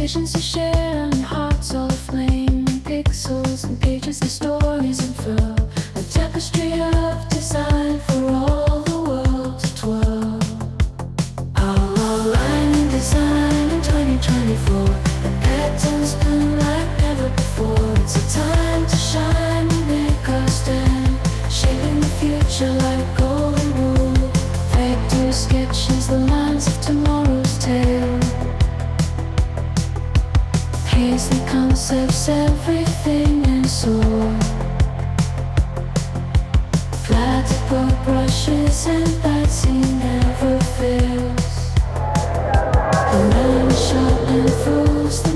visions to share and hearts all aflame. Pixels and pages and stories unfurl, a tapestry of design for all the world to twirl. Our line design in 2024, the patterns burn like never before. It's a time to shine and make our stand, shaping the future like golden rule. Vector sketches the lines of tomorrow's tale. Paisley concepts, everything and soul. Platypus brushes and Betsy never fails. The man sharp and fools the